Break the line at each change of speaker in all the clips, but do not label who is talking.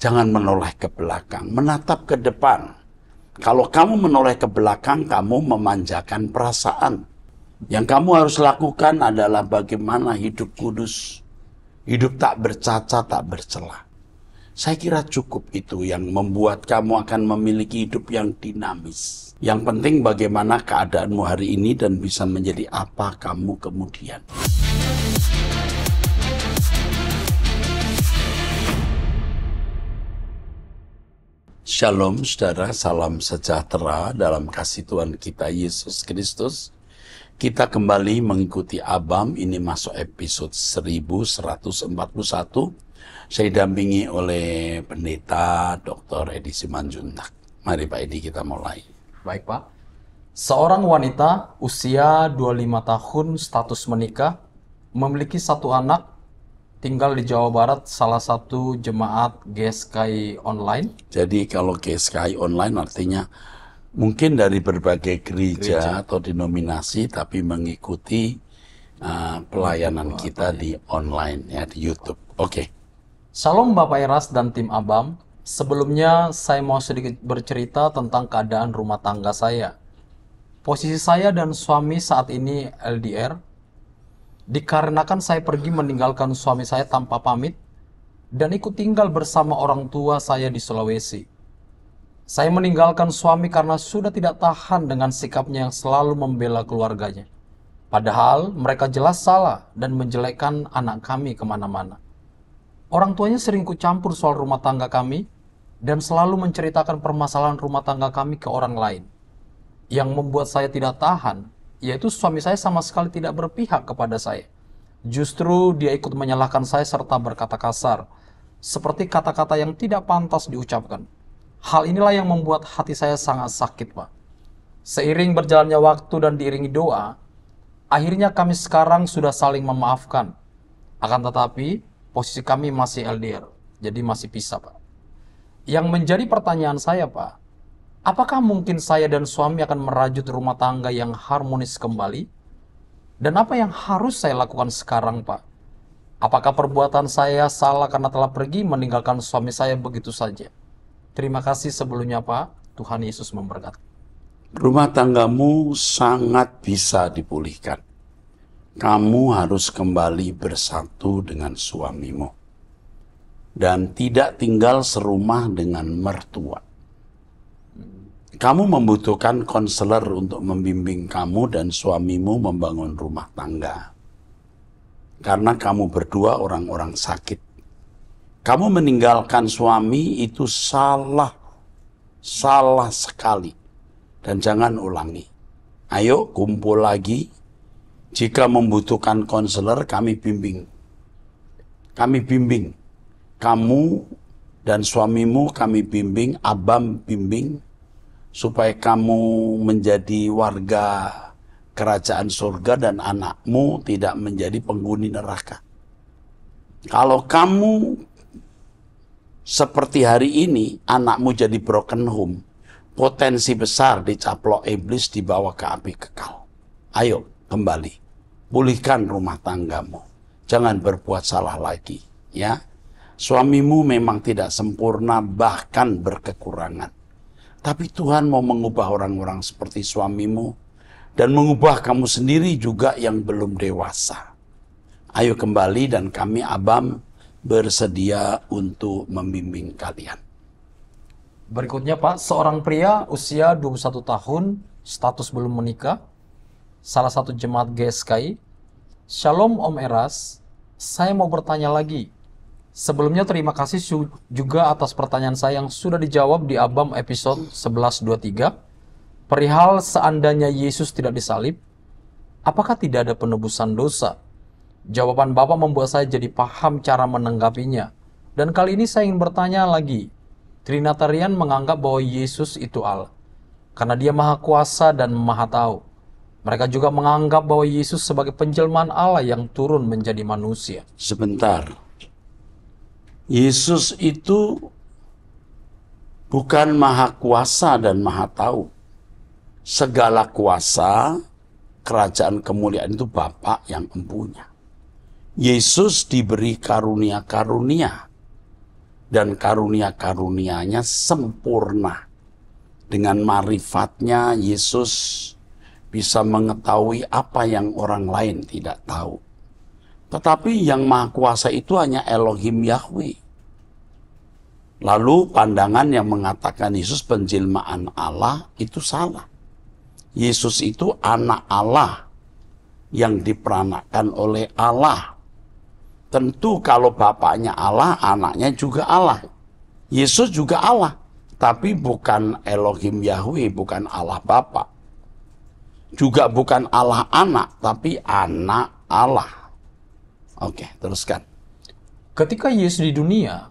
Jangan menoleh ke belakang, menatap ke depan. Kalau kamu menoleh ke belakang, kamu memanjakan perasaan. Yang kamu harus lakukan adalah bagaimana hidup kudus, hidup tak bercacat, tak bercela. Saya kira cukup itu yang membuat kamu akan memiliki hidup yang dinamis. Yang penting bagaimana keadaanmu hari ini dan bisa menjadi apa kamu kemudian. Shalom saudara, salam sejahtera dalam kasih Tuhan kita Yesus Kristus. Kita kembali mengikuti Abam, ini masuk episode 1141. Saya didampingi oleh Pendeta Dr. Edi Simanjuntak. Mari Pak Edi kita mulai.
Baik Pak. Seorang wanita usia 25 tahun status menikah, memiliki satu anak, tinggal di Jawa Barat, salah satu jemaat GSKI online.
Jadi kalau GSKI online artinya mungkin dari berbagai gereja atau denominasi, tapi mengikuti pelayanan kita di online, ya di YouTube. Oke.
Shalom Bapak Eras dan tim Abam. Sebelumnya saya mau sedikit bercerita tentang keadaan rumah tangga saya. Posisi saya dan suami saat ini LDR. Dikarenakan saya pergi meninggalkan suami saya tanpa pamit dan ikut tinggal bersama orang tua saya di Sulawesi. Saya meninggalkan suami karena sudah tidak tahan dengan sikapnya yang selalu membela keluarganya. Padahal mereka jelas salah dan menjelekkan anak kami kemana-mana. Orang tuanya sering ikut campur soal rumah tangga kami dan selalu menceritakan permasalahan rumah tangga kami ke orang lain. Yang membuat saya tidak tahan, yaitu suami saya sama sekali tidak berpihak kepada saya. Justru dia ikut menyalahkan saya serta berkata kasar, seperti kata-kata yang tidak pantas diucapkan. Hal inilah yang membuat hati saya sangat sakit, Pak. Seiring berjalannya waktu dan diiringi doa, akhirnya kami sekarang sudah saling memaafkan. Akan tetapi, posisi kami masih LDR, jadi masih pisah, Pak. Yang menjadi pertanyaan saya, Pak, apakah mungkin saya dan suami akan merajut rumah tangga yang harmonis kembali? Dan apa yang harus saya lakukan sekarang, Pak? Apakah perbuatan saya salah karena telah pergi meninggalkan suami saya begitu saja? Terima kasih sebelumnya, Pak. Tuhan Yesus memberkati.
Rumah tanggamu sangat bisa dipulihkan. Kamu harus kembali bersatu dengan suamimu. Dan tidak tinggal serumah dengan mertua. Kamu membutuhkan konselor untuk membimbing kamu dan suamimu membangun rumah tangga. Karena kamu berdua orang-orang sakit. Kamu meninggalkan suami itu salah sekali. Dan jangan ulangi. Ayo kumpul lagi. Jika membutuhkan konselor, kami bimbing. Kami bimbing. Kamu dan suamimu kami bimbing, Abam bimbing, supaya kamu menjadi warga kerajaan surga dan anakmu tidak menjadi penghuni neraka. Kalau kamu seperti hari ini, anakmu jadi broken home, potensi besar dicaplok iblis dibawa ke api kekal. Ayo kembali, pulihkan rumah tanggamu. Jangan berbuat salah lagi, ya. Suamimu memang tidak sempurna, bahkan berkekurangan. Tapi Tuhan mau mengubah orang-orang seperti suamimu dan mengubah kamu sendiri juga yang belum dewasa. Ayo kembali dan kami Abam bersedia untuk membimbing kalian.
Berikutnya, Pak, seorang pria usia 21 tahun, status belum menikah, salah satu jemaat GSKI. Shalom Om Eras, saya mau bertanya lagi. Sebelumnya terima kasih juga atas pertanyaan saya yang sudah dijawab di Abam episode 1123. Perihal seandainya Yesus tidak disalib, apakah tidak ada penebusan dosa? Jawaban Bapak membuat saya jadi paham cara menanggapinya. Dan kali ini saya ingin bertanya lagi. Trinitarian menganggap bahwa Yesus itu Allah, karena dia maha kuasa dan maha tahu. Mereka juga menganggap bahwa Yesus sebagai penjelmaan Allah yang turun menjadi manusia.
Sebentar. Yesus itu bukan maha kuasa dan maha tahu. Segala kuasa, kerajaan kemuliaan itu Bapa yang mempunyai. Yesus diberi karunia-karunia. dan karunia-karunianya sempurna. Dengan marifatnya Yesus bisa mengetahui apa yang orang lain tidak tahu. Tetapi yang Maha Kuasa itu hanya Elohim Yahweh. Lalu pandangan yang mengatakan Yesus penjelmaan Allah itu salah. Yesus itu anak Allah yang diperanakan oleh Allah. Tentu kalau bapaknya Allah, anaknya juga Allah. Yesus juga Allah, tapi bukan Elohim Yahweh, bukan Allah Bapa. Juga bukan Allah anak, tapi anak Allah. Oke, teruskan.
Ketika Yesus di dunia,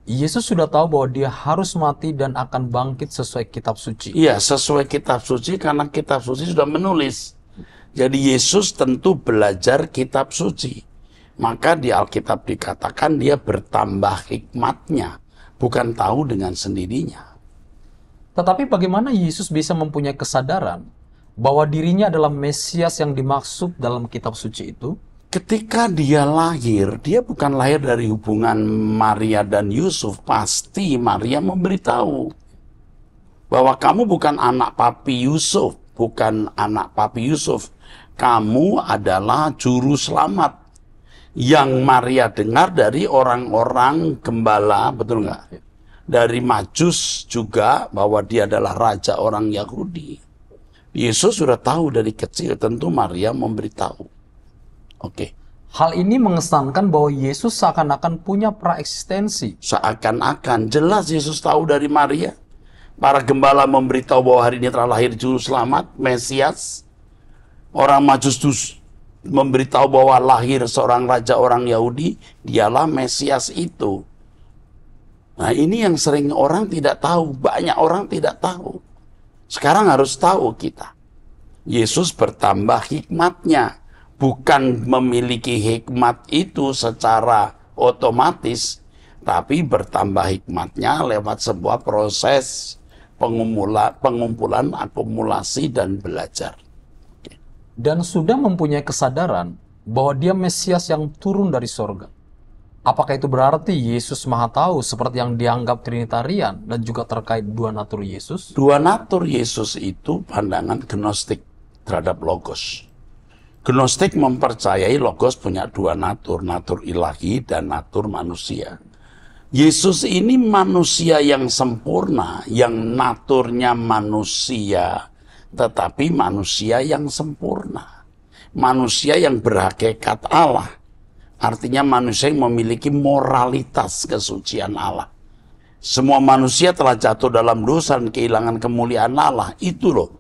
Yesus sudah tahu bahwa dia harus mati dan akan bangkit sesuai kitab suci.
Iya, sesuai kitab suci karena kitab suci sudah menulis. Jadi Yesus tentu belajar kitab suci. Maka di Alkitab dikatakan dia bertambah hikmatnya, bukan tahu dengan sendirinya.
Tetapi bagaimana Yesus bisa mempunyai kesadaran bahwa dirinya adalah Mesias yang dimaksud dalam kitab suci itu?
Ketika dia lahir, dia bukan lahir dari hubungan Maria dan Yusuf. Pasti Maria memberitahu bahwa kamu bukan anak papi Yusuf, bukan anak papi Yusuf. Kamu adalah juru selamat. Yang Maria dengar dari orang-orang gembala, betul nggak? Dari Majus juga bahwa dia adalah raja orang Yahudi. Yesus sudah tahu dari kecil, tentu Maria memberitahu. Oke.
Hal ini mengesankan bahwa Yesus seakan-akan punya praeksistensi.
Seakan-akan jelas Yesus tahu dari Maria. Para gembala memberitahu bahwa hari ini telah lahir juru selamat, Mesias. Orang Majus memberitahu bahwa lahir seorang raja orang Yahudi, dialah Mesias itu. Nah, ini yang sering orang tidak tahu, banyak orang tidak tahu. Sekarang harus tahu kita. Yesus bertambah hikmatnya. Bukan memiliki hikmat itu secara otomatis, tapi bertambah hikmatnya lewat sebuah proses pengumpulan, akumulasi, dan belajar.
Dan sudah mempunyai kesadaran bahwa dia Mesias yang turun dari sorga. Apakah itu berarti Yesus Maha Tahu seperti yang dianggap Trinitarian dan juga terkait dua natur Yesus?
Dua natur Yesus itu pandangan Gnostik terhadap Logos. Gnostik mempercayai Logos punya dua natur, natur ilahi dan natur manusia. Yesus ini manusia yang sempurna, yang naturnya manusia, tetapi manusia yang sempurna. Manusia yang berhakikat Allah. Artinya manusia yang memiliki moralitas kesucian Allah. Semua manusia telah jatuh dalam dosa dan kehilangan kemuliaan Allah. Itu loh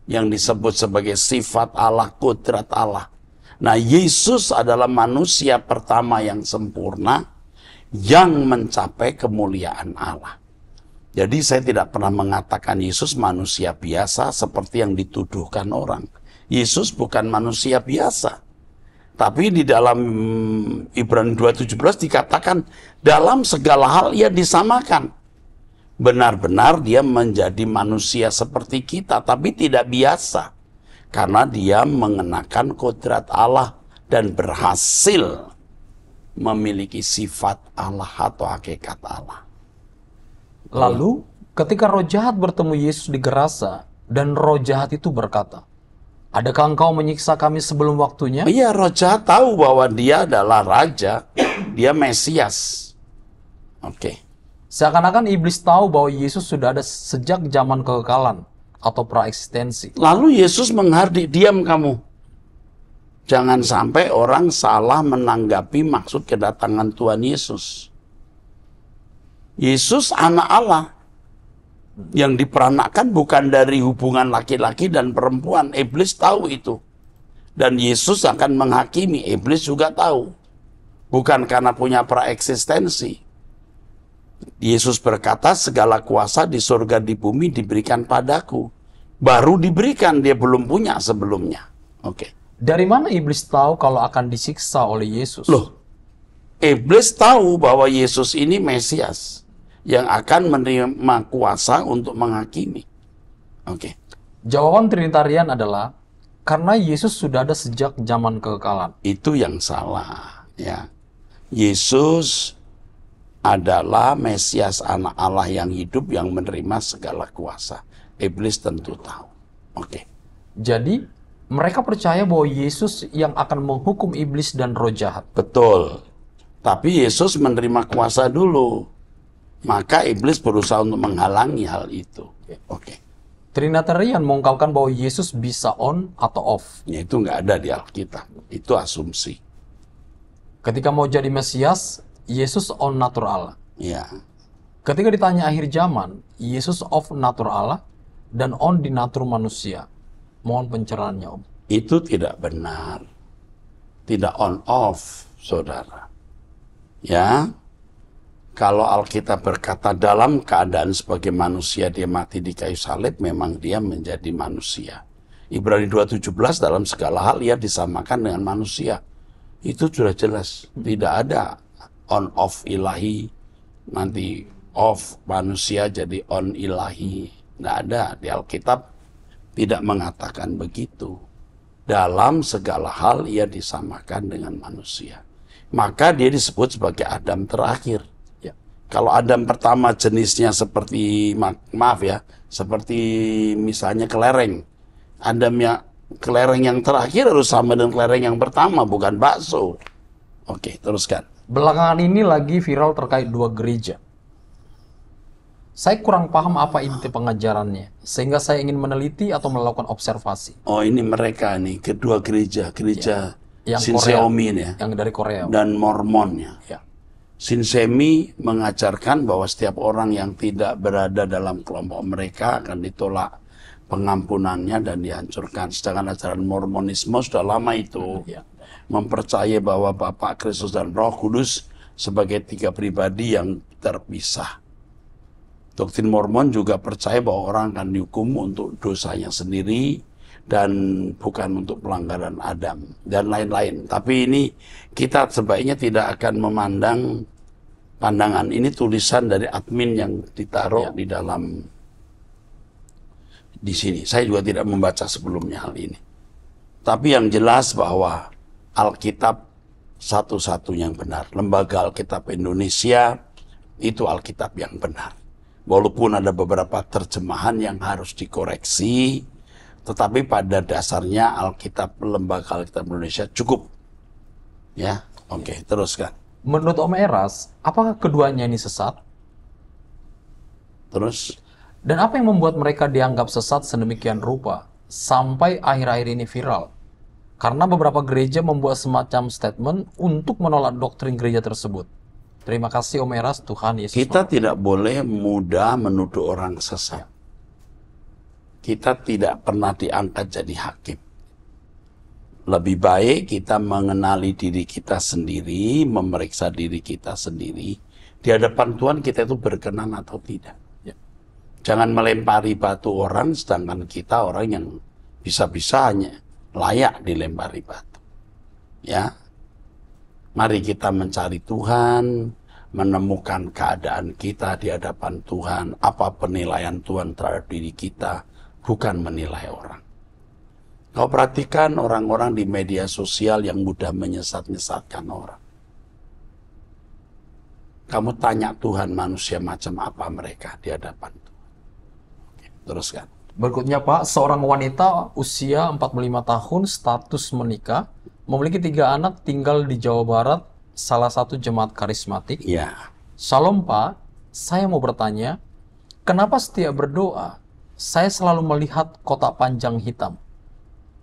yang disebut sebagai sifat Allah, kodrat Allah. Nah, Yesus adalah manusia pertama yang sempurna yang mencapai kemuliaan Allah. Jadi saya tidak pernah mengatakan Yesus manusia biasa seperti yang dituduhkan orang. Yesus bukan manusia biasa. Tapi di dalam Ibrani 2:17 dikatakan dalam segala hal ia disamakan. Benar-benar dia menjadi manusia seperti kita, tapi tidak biasa. Karena dia mengenakan kodrat Allah dan berhasil memiliki sifat Allah atau hakikat Allah.
Lalu, ketika roh jahat bertemu Yesus di Gerasa, dan roh jahat itu berkata, "Adakah engkau menyiksa kami sebelum waktunya?"
Iya, roh jahat tahu bahwa dia adalah raja, dia Mesias. Oke.
Seakan-akan iblis tahu bahwa Yesus sudah ada sejak zaman kekekalan atau praeksistensi.
Lalu Yesus menghardik, diam kamu. Jangan sampai orang salah menanggapi maksud kedatangan Tuhan Yesus. Yesus anak Allah yang diperanakkan bukan dari hubungan laki-laki dan perempuan. Iblis tahu itu. Dan Yesus akan menghakimi. Iblis juga tahu. Bukan karena punya praeksistensi. Yesus berkata, segala kuasa di surga di bumi diberikan padaku. Baru diberikan, dia belum punya sebelumnya. Oke.
Dari mana iblis tahu kalau akan disiksa oleh Yesus?
Loh, iblis tahu bahwa Yesus ini Mesias yang akan menerima kuasa untuk menghakimi. Oke.
Jawaban Trinitarian adalah karena Yesus sudah ada sejak zaman kekekalan.
Itu yang salah, ya. Yesus adalah Mesias anak Allah yang hidup yang menerima segala kuasa. Iblis tentu tahu. Oke.
Jadi, mereka percaya bahwa Yesus yang akan menghukum iblis dan roh jahat.
Betul. Tapi Yesus menerima kuasa dulu. Maka iblis berusaha untuk menghalangi hal itu. Oke.
Trinitarian mengungkapkan bahwa Yesus bisa on atau off.
Ya, itu nggak ada di Alkitab. Itu asumsi.
Ketika mau jadi Mesias, Yesus on natur Allah.
Ya.
Ketika ditanya akhir zaman, Yesus off natur Allah dan on di natur manusia. Mohon pencerahannya, Om.
Itu tidak benar. Tidak on off, saudara. Ya. Kalau Alkitab berkata dalam keadaan sebagai manusia dia mati di kayu salib, memang dia menjadi manusia. Ibrani 2:17 dalam segala hal ia disamakan dengan manusia. Itu sudah jelas. Tidak ada on off ilahi, nanti off manusia jadi on ilahi. Tidak ada. Di Alkitab tidak mengatakan begitu. Dalam segala hal ia disamakan dengan manusia. Maka dia disebut sebagai Adam terakhir. Kalau Adam pertama jenisnya seperti, maaf ya, seperti misalnya kelereng. Adam yang kelereng yang terakhir harus sama dengan kelereng yang pertama, bukan bakso. Oke, teruskan.
Belakangan ini lagi viral terkait dua gereja. Saya kurang paham apa inti pengajarannya, sehingga saya ingin meneliti atau melakukan observasi.
Oh, ini mereka nih, kedua gereja
Yang
Shinseomi
Korea,
ya,
yang dari Korea.
dan Mormon ya.
Ya.
Shinsemi mengajarkan bahwa setiap orang yang tidak berada dalam kelompok mereka akan ditolak pengampunannya dan dihancurkan. Sedangkan ajaran Mormonisme sudah lama itu mempercayai bahwa Bapa, Kristus, dan Roh Kudus sebagai tiga pribadi yang terpisah. Doktrin Mormon juga percaya bahwa orang akan dihukum untuk dosanya sendiri dan bukan untuk pelanggaran Adam dan lain-lain. Tapi ini kita sebaiknya tidak akan memandang pandangan. Ini tulisan dari admin yang ditaruh di dalam di sini. Saya juga tidak membaca sebelumnya hal ini. Tapi yang jelas bahwa Alkitab satu-satunya yang benar. Lembaga Alkitab Indonesia itu Alkitab yang benar. Walaupun ada beberapa terjemahan yang harus dikoreksi, tetapi pada dasarnya Alkitab, Lembaga Alkitab Indonesia cukup. Ya, oke, teruskan.
Menurut Om Eras, apakah keduanya ini sesat?
Terus?
Dan apa yang membuat mereka dianggap sesat sedemikian rupa sampai akhir-akhir ini viral? Karena beberapa gereja membuat semacam statement untuk menolak doktrin gereja tersebut. Terima kasih Om Eras, Tuhan Yesus.
Kita tidak boleh mudah menuduh orang sesat. Kita tidak pernah diangkat jadi hakim. Lebih baik kita mengenali diri kita sendiri, memeriksa diri kita sendiri. Di hadapan Tuhan kita itu berkenan atau tidak. Jangan melempari batu orang, sedangkan kita orang yang bisa-bisa hanya layak dilempari batu. Ya, mari kita mencari Tuhan, menemukan keadaan kita di hadapan Tuhan, apa penilaian Tuhan terhadap diri kita, bukan menilai orang. Kau perhatikan orang-orang di media sosial yang mudah menyesat-nyesatkan orang. Kamu tanya Tuhan manusia macam apa mereka di hadapan Tuhan. Oke, teruskan.
Berikutnya Pak, seorang wanita usia 45 tahun status menikah, memiliki 3 anak tinggal di Jawa Barat, salah satu jemaat karismatik.
Ya.
Shalom Pak, saya mau bertanya, kenapa setiap berdoa, saya selalu melihat kotak panjang hitam?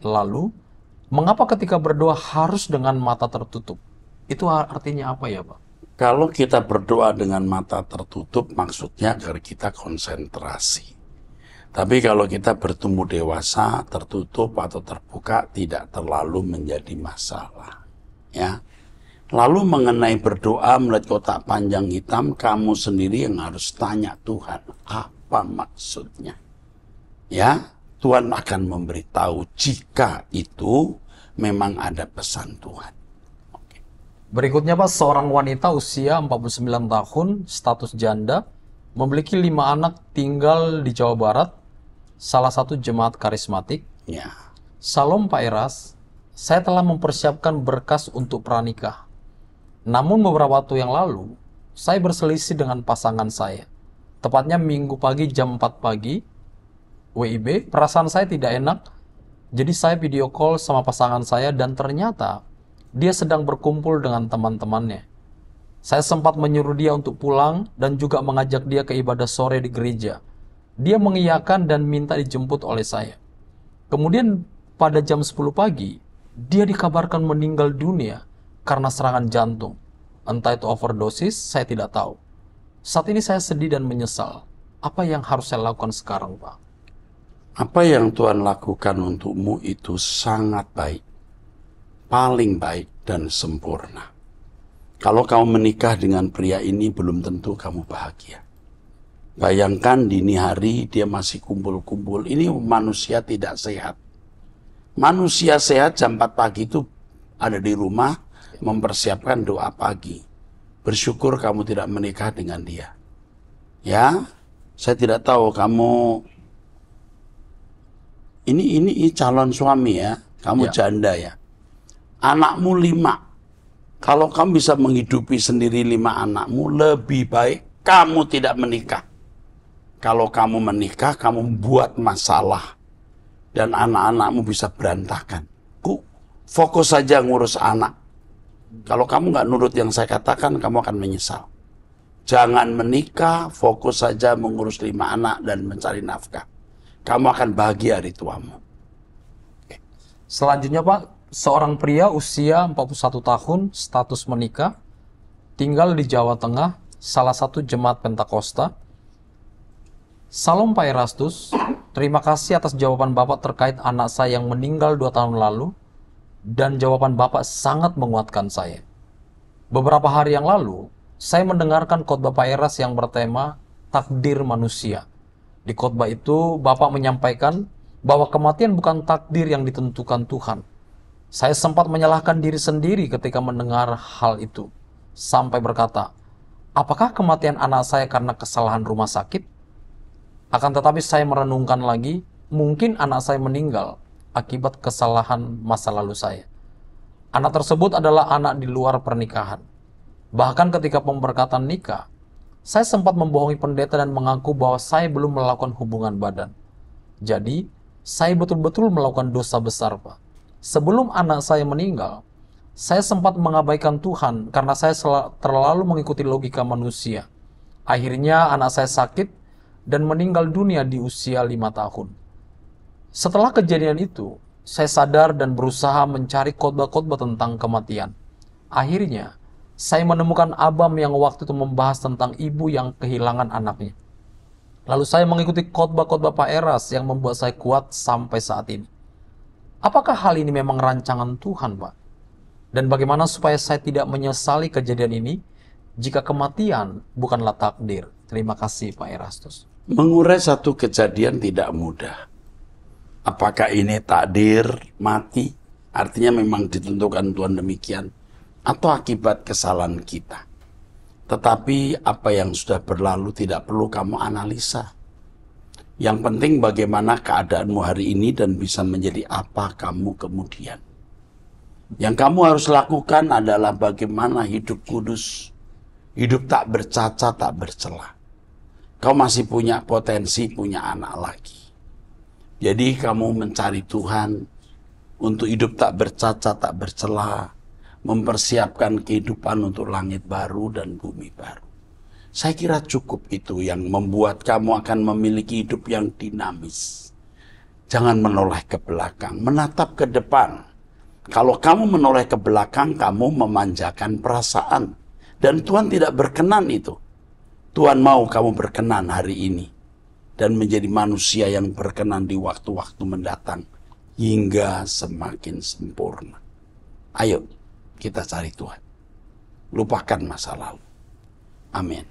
Lalu, mengapa ketika berdoa harus dengan mata tertutup? Itu artinya apa ya Pak?
Kalau kita berdoa dengan mata tertutup, maksudnya agar kita konsentrasi. Tapi kalau kita bertumbuh dewasa, tertutup atau terbuka, tidak terlalu menjadi masalah. Ya. Lalu mengenai berdoa melihat kotak panjang hitam, kamu sendiri yang harus tanya Tuhan, apa maksudnya? Ya, Tuhan akan memberitahu jika itu memang ada pesan Tuhan. Oke.
Berikutnya Pak, seorang wanita usia 49 tahun, status janda, memiliki 5 anak tinggal di Jawa Barat, salah satu jemaat karismatik.
Ya.
Salam Pak Eras, saya telah mempersiapkan berkas untuk pranikah. Namun beberapa waktu yang lalu, saya berselisih dengan pasangan saya. Tepatnya minggu pagi jam 4 pagi, WIB, perasaan saya tidak enak. Jadi saya video call sama pasangan saya dan ternyata dia sedang berkumpul dengan teman-temannya. Saya sempat menyuruh dia untuk pulang dan juga mengajak dia ke ibadah sore di gereja. Dia mengiyakan dan minta dijemput oleh saya. Kemudian pada jam 10 pagi, dia dikabarkan meninggal dunia karena serangan jantung. Entah itu overdosis, saya tidak tahu. Saat ini saya sedih dan menyesal. Apa yang harus saya lakukan sekarang, Pak?
Apa yang Tuhan lakukan untukmu itu sangat baik. Paling baik dan sempurna. Kalau kamu menikah dengan pria ini, belum tentu kamu bahagia. Bayangkan dini hari dia masih kumpul-kumpul. Ini manusia tidak sehat. Manusia sehat jam 4 pagi itu ada di rumah, mempersiapkan doa pagi. Bersyukur kamu tidak menikah dengan dia. Ya, saya tidak tahu kamu ini calon suami ya, kamu janda ya. Anakmu 5. Kalau kamu bisa menghidupi sendiri 5 anakmu, lebih baik kamu tidak menikah. Kalau kamu menikah, kamu buat masalah dan anak-anakmu bisa berantakan. Fokus saja ngurus anak. Kalau kamu nggak nurut yang saya katakan, kamu akan menyesal. Jangan menikah, fokus saja mengurus 5 anak dan mencari nafkah. Kamu akan bahagia hari tuamu.
Selanjutnya, Pak, seorang pria usia 41 tahun, status menikah, tinggal di Jawa Tengah, salah satu jemaat Pentakosta. Salam Pak Erastus, terima kasih atas jawaban Bapak terkait anak saya yang meninggal 2 tahun lalu. Dan jawaban Bapak sangat menguatkan saya. Beberapa hari yang lalu, saya mendengarkan khotbah Pak Eras yang bertema takdir manusia. Di khotbah itu, Bapak menyampaikan bahwa kematian bukan takdir yang ditentukan Tuhan. Saya sempat menyalahkan diri sendiri ketika mendengar hal itu. Sampai berkata, apakah kematian anak saya karena kesalahan rumah sakit? Akan tetapi saya merenungkan lagi, mungkin anak saya meninggal akibat kesalahan masa lalu saya. Anak tersebut adalah anak di luar pernikahan. Bahkan ketika pemberkatan nikah, saya sempat membohongi pendeta dan mengaku bahwa saya belum melakukan hubungan badan. Jadi, saya betul-betul melakukan dosa besar, Pak. Sebelum anak saya meninggal, saya sempat mengabaikan Tuhan karena saya terlalu mengikuti logika manusia. Akhirnya anak saya sakit dan meninggal dunia di usia 5 tahun. Setelah kejadian itu, saya sadar dan berusaha mencari khotbah-khotbah tentang kematian. Akhirnya, saya menemukan Abam yang waktu itu membahas tentang ibu yang kehilangan anaknya. Lalu saya mengikuti khotbah-khotbah Pak Eras yang membuat saya kuat sampai saat ini. Apakah hal ini memang rancangan Tuhan, Pak? Dan bagaimana supaya saya tidak menyesali kejadian ini jika kematian bukanlah takdir? Terima kasih Pak Erastus.
Mengurai satu kejadian tidak mudah. Apakah ini takdir mati? Artinya memang ditentukan Tuhan demikian. Atau akibat kesalahan kita. Tetapi apa yang sudah berlalu tidak perlu kamu analisa. Yang penting bagaimana keadaanmu hari ini dan bisa menjadi apa kamu kemudian. Yang kamu harus lakukan adalah bagaimana hidup kudus. Hidup tak bercacat, tak bercela. Kau masih punya potensi, punya anak lagi. Jadi kamu mencari Tuhan untuk hidup tak bercacat, tak bercela, mempersiapkan kehidupan untuk langit baru dan bumi baru. Saya kira cukup itu yang membuat kamu akan memiliki hidup yang dinamis. Jangan menoleh ke belakang, menatap ke depan. Kalau kamu menoleh ke belakang, kamu memanjakan perasaan. Dan Tuhan tidak berkenan itu. Tuhan mau kamu berkenan hari ini. Dan menjadi manusia yang berkenan di waktu-waktu mendatang. Hingga semakin sempurna. Ayo, kita cari Tuhan. Lupakan masa lalu. Amin.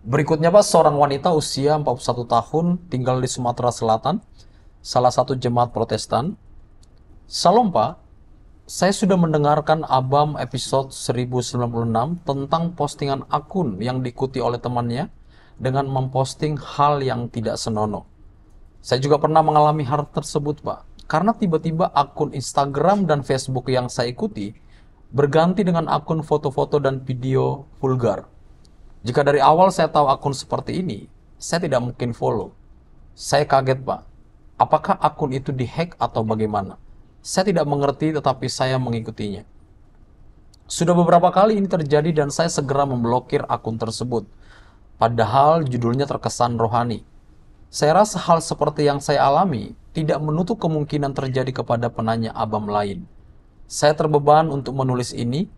Berikutnya Pak, seorang wanita usia 41 tahun tinggal di Sumatera Selatan, salah satu jemaat Protestan. Salam Pak, saya sudah mendengarkan Abam episode 1096 tentang postingan akun yang diikuti oleh temannya dengan memposting hal yang tidak senonoh. Saya juga pernah mengalami hal tersebut Pak, karena tiba-tiba akun Instagram dan Facebook yang saya ikuti berganti dengan akun foto-foto dan video vulgar. Jika dari awal saya tahu akun seperti ini, saya tidak mungkin follow. Saya kaget, Pak. Apakah akun itu dihack atau bagaimana? Saya tidak mengerti, tetapi saya mengikutinya. Sudah beberapa kali ini terjadi dan saya segera memblokir akun tersebut. Padahal judulnya terkesan rohani. Saya rasa hal seperti yang saya alami tidak menutup kemungkinan terjadi kepada penanya Abam lain. Saya terbeban untuk menulis ini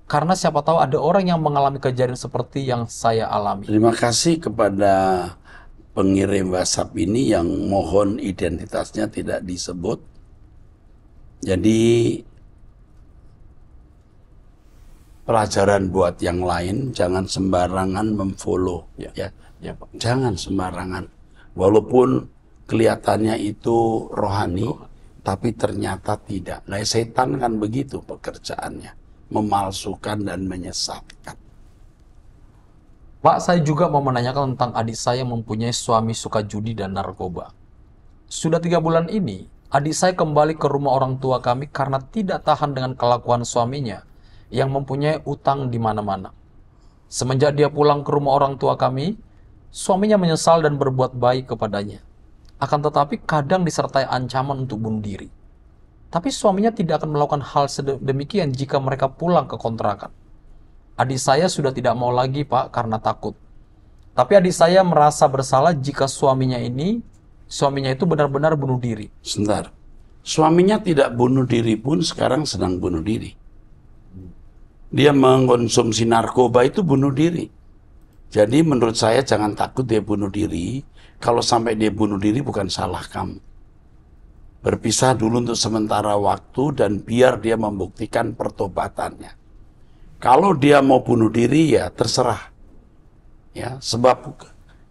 karena siapa tahu ada orang yang mengalami kejadian seperti yang saya alami.
Terima kasih kepada pengirim WhatsApp ini yang mohon identitasnya tidak disebut. Jadi pelajaran buat yang lain, jangan sembarangan memfollow, ya.
Pak.
Jangan sembarangan. Walaupun kelihatannya itu rohani, tapi ternyata tidak. Nah, setan kan begitu pekerjaannya, memalsukan dan menyesatkan.
Pak, saya juga mau menanyakan tentang adik saya mempunyai suami suka judi dan narkoba. Sudah 3 bulan ini, adik saya kembali ke rumah orang tua kami karena tidak tahan dengan kelakuan suaminya yang mempunyai utang di mana-mana. Semenjak dia pulang ke rumah orang tua kami, suaminya menyesal dan berbuat baik kepadanya. Akan tetapi kadang disertai ancaman untuk bunuh diri. Tapi suaminya tidak akan melakukan hal sedemikian jika mereka pulang ke kontrakan. Adik saya sudah tidak mau lagi, Pak, karena takut. Tapi adik saya merasa bersalah jika suaminya itu benar-benar bunuh diri.
Sebentar. Suaminya tidak bunuh diri pun sekarang sedang bunuh diri. Dia mengkonsumsi narkoba itu bunuh diri. Jadi menurut saya jangan takut dia bunuh diri. Kalau sampai dia bunuh diri bukan salah kamu. Berpisah dulu untuk sementara waktu dan biar dia membuktikan pertobatannya. Kalau dia mau bunuh diri ya terserah. Ya, sebab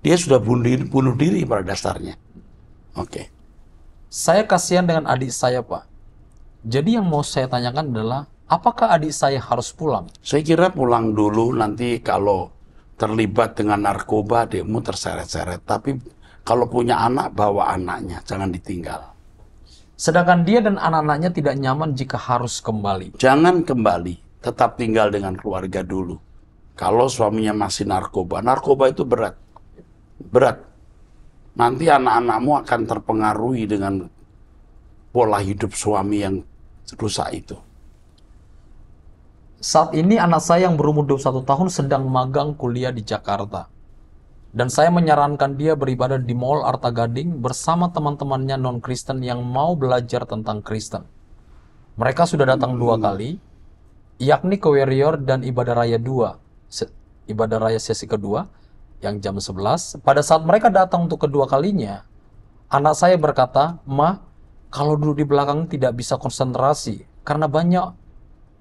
dia sudah bunuh diri pada dasarnya. Oke.
Saya kasihan dengan adik saya, Pak. Jadi yang mau saya tanyakan adalah, apakah adik saya harus pulang?
Saya kira pulang dulu, nanti kalau terlibat dengan narkoba, demo terseret-seret. Tapi kalau punya anak, bawa anaknya, jangan ditinggal.
Sedangkan dia dan anak-anaknya tidak nyaman jika harus kembali.
Jangan kembali, tetap tinggal dengan keluarga dulu. Kalau suaminya masih narkoba itu berat. Berat. Nanti anak-anakmu akan terpengaruhi dengan pola hidup suami yang rusak itu.
Saat ini anak saya yang berumur 21 tahun sedang magang kuliah di Jakarta. Dan saya menyarankan dia beribadah di Mall Arta Gading bersama teman-temannya non-Kristen yang mau belajar tentang Kristen. Mereka sudah datang 2 kali, yakni ke Warrior dan Ibadah Raya 2, Ibadah Raya sesi kedua, yang jam 11. Pada saat mereka datang untuk kedua kalinya, anak saya berkata, "Ma, kalau duduk di belakang tidak bisa konsentrasi, karena banyak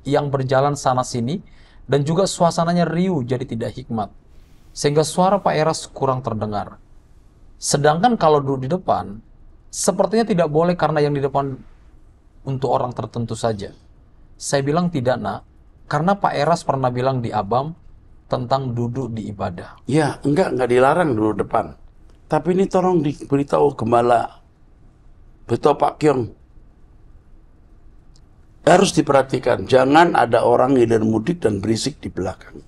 yang berjalan sana-sini, dan juga suasananya riuh jadi tidak hikmat. Sehingga suara Pak Eras kurang terdengar. Sedangkan kalau duduk di depan, sepertinya tidak boleh karena yang di depan untuk orang tertentu saja." Saya bilang, "Tidak, Nak, karena Pak Eras pernah bilang di Abam tentang duduk di ibadah."
Ya, enggak dilarang duduk depan. Tapi ini tolong diberitahu Gembala Beto Pak Kyong. Harus diperhatikan, jangan ada orang hilir mudik dan berisik di belakang.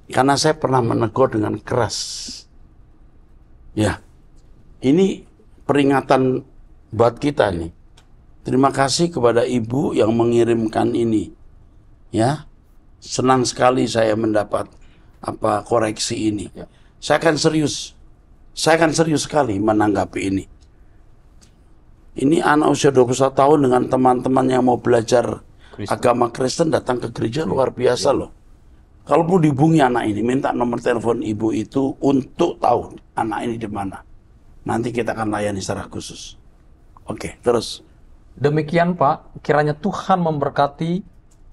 Karena saya pernah menegur dengan keras. Ya, ini peringatan buat kita nih. Terima kasih kepada ibu yang mengirimkan ini. Ya, senang sekali saya mendapat koreksi ini.
Ya.
Saya akan serius sekali menanggapi ini. Ini anak usia 21 tahun dengan teman-teman yang mau belajar agama Kristen datang ke gereja, luar biasa loh. Kalau perlu dihubungi anak ini, minta nomor telepon ibu itu untuk tahu anak ini di mana. Nanti kita akan layani secara khusus. Oke, terus.
Demikian, Pak, kiranya Tuhan memberkati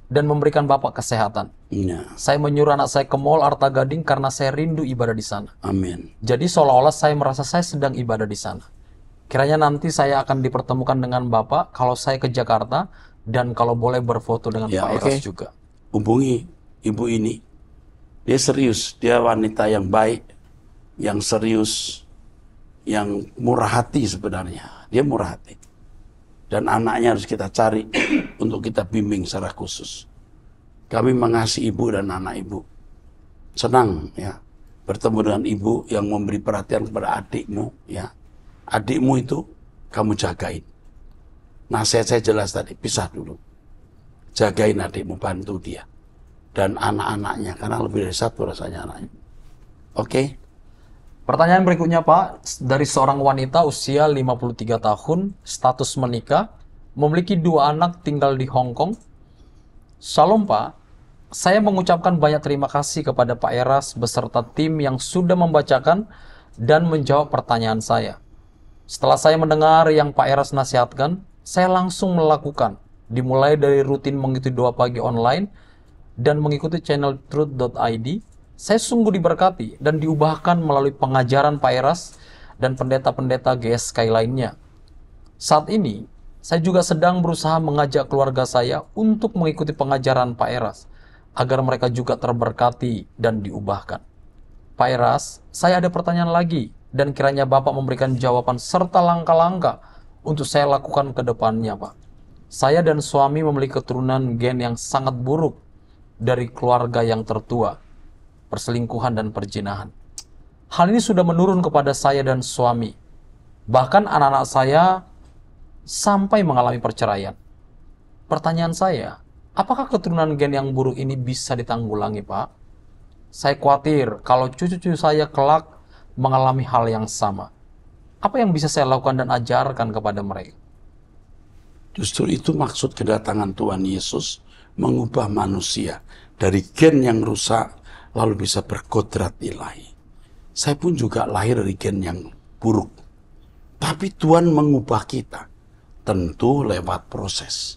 dan memberikan Bapak kesehatan.
Ya.
Saya menyuruh anak saya ke Mall Arta Gading karena saya rindu ibadah di sana.
Amin.
Jadi seolah-olah saya merasa saya sedang ibadah di sana. Kiranya nanti saya akan dipertemukan dengan Bapak kalau saya ke Jakarta, dan kalau boleh berfoto dengan Pak Eras juga.
Hubungi ibu ini. Dia serius, dia wanita yang baik, yang serius, yang murah hati sebenarnya. Dia murah hati. Dan anaknya harus kita cari untuk kita bimbing secara khusus. Kami mengasihi ibu dan anak ibu. senang ya bertemu dengan ibu yang memberi perhatian kepada adikmu ya. Adikmu itu kamu jagain. Nasihat saya jelas tadi, pisah dulu. Jagain adikmu, bantu dia. Dan anak-anaknya, karena lebih dari satu rasanya anaknya. Oke?
Pertanyaan berikutnya Pak, dari seorang wanita usia 53 tahun, status menikah, memiliki 2 anak tinggal di Hong Kong. Shalom Pak, saya mengucapkan banyak terima kasih kepada Pak Eras beserta tim yang sudah membacakan dan menjawab pertanyaan saya. Setelah saya mendengar yang Pak Eras nasihatkan, saya langsung melakukan, dimulai dari rutin mengikuti doa pagi online dan mengikuti channel truth.id. Saya sungguh diberkati dan diubahkan melalui pengajaran Pak Eras dan pendeta-pendeta GSK lainnya. Saat ini, saya juga sedang berusaha mengajak keluarga saya untuk mengikuti pengajaran Pak Eras, agar mereka juga terberkati dan diubahkan. Pak Eras, saya ada pertanyaan lagi, dan kiranya Bapak memberikan jawaban serta langkah-langkah untuk saya lakukan ke depannya, Pak. Saya dan suami memiliki keturunan gen yang sangat buruk dari keluarga yang tertua, perselingkuhan dan perzinahan. Hal ini sudah menurun kepada saya dan suami. Bahkan anak-anak saya sampai mengalami perceraian. Pertanyaan saya, apakah keturunan gen yang buruk ini bisa ditanggulangi, Pak? Saya khawatir kalau cucu-cucu saya kelak mengalami hal yang sama. Apa yang bisa saya lakukan dan ajarkan kepada mereka?
Justru itu maksud kedatangan Tuhan Yesus, mengubah manusia dari gen yang rusak lalu bisa berkodrat ilahi. Saya pun juga lahir dari gen yang buruk. Tapi Tuhan mengubah kita, tentu lewat proses.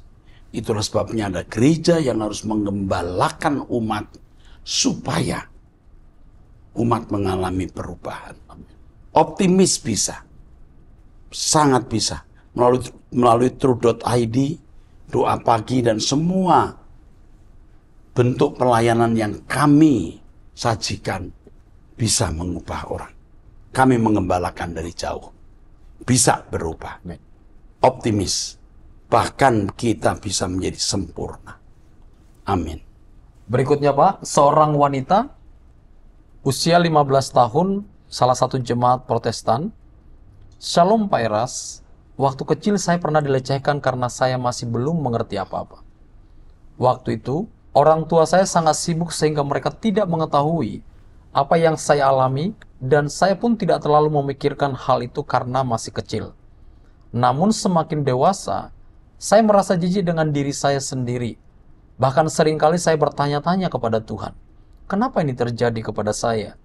Itulah sebabnya ada gereja yang harus mengembalakan umat supaya umat mengalami perubahan. Optimis bisa. Sangat bisa. Melalui truth.id, doa pagi, dan semua bentuk pelayanan yang kami sajikan bisa mengubah orang. Kami mengembalakan dari jauh. Bisa berubah. Optimis. Bahkan kita bisa menjadi sempurna. Amin.
Berikutnya Pak, seorang wanita usia 15 tahun, salah satu jemaat Protestan. Shalom Pak Eras, waktu kecil saya pernah dilecehkan karena saya masih belum mengerti apa-apa. Waktu itu, orang tua saya sangat sibuk sehingga mereka tidak mengetahui apa yang saya alami dan saya pun tidak terlalu memikirkan hal itu karena masih kecil. Namun semakin dewasa, saya merasa jijik dengan diri saya sendiri. Bahkan seringkali saya bertanya-tanya kepada Tuhan, kenapa ini terjadi kepada saya?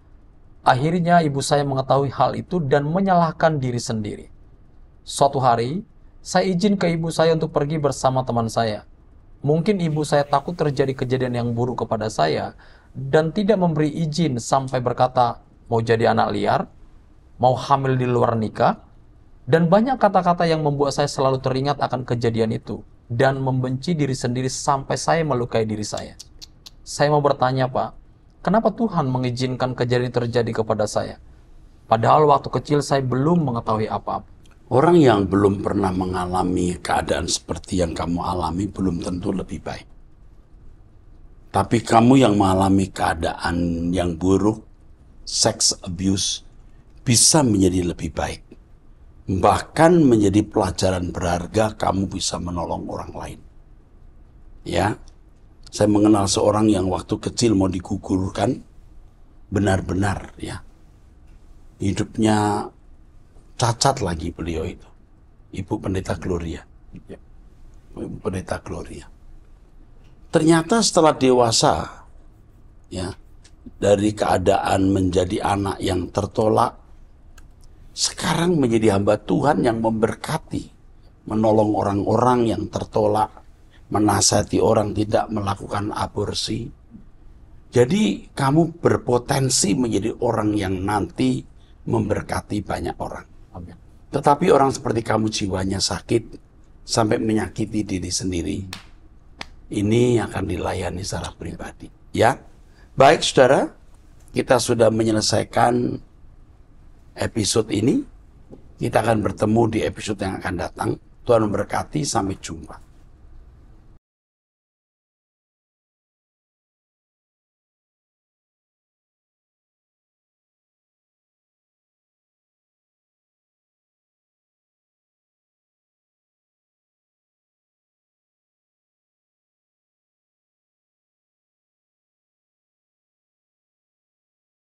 Akhirnya ibu saya mengetahui hal itu dan menyalahkan diri sendiri. Suatu hari, saya izin ke ibu saya untuk pergi bersama teman saya. Mungkin ibu saya takut terjadi kejadian yang buruk kepada saya dan tidak memberi izin sampai berkata, mau jadi anak liar, mau hamil di luar nikah, dan banyak kata-kata yang membuat saya selalu teringat akan kejadian itu dan membenci diri sendiri sampai saya melukai diri saya. Saya mau bertanya, Pak, kenapa Tuhan mengizinkan kejadian terjadi kepada saya? Padahal waktu kecil saya belum mengetahui apa-apa.
Orang yang belum pernah mengalami keadaan seperti yang kamu alami belum tentu lebih baik. Tapi kamu yang mengalami keadaan yang buruk, sex abuse, bisa menjadi lebih baik. Bahkan menjadi pelajaran berharga, kamu bisa menolong orang lain. Ya, saya mengenal seorang yang waktu kecil mau digugurkan, benar-benar ya, hidupnya cacat lagi beliau itu. Ibu Pendeta Gloria. Ibu Pendeta Gloria. Ternyata setelah dewasa, ya, dari keadaan menjadi anak yang tertolak, sekarang menjadi hamba Tuhan yang memberkati, menolong orang-orang yang tertolak, menasihati orang tidak melakukan aborsi. Jadi kamu berpotensi menjadi orang yang nanti memberkati banyak orang.
Amin.
Tetapi orang seperti kamu jiwanya sakit sampai menyakiti diri sendiri, ini akan dilayani secara pribadi. Ya, baik saudara, kita sudah menyelesaikan episode ini. Kita akan bertemu di episode yang akan datang. Tuhan memberkati, sampai jumpa.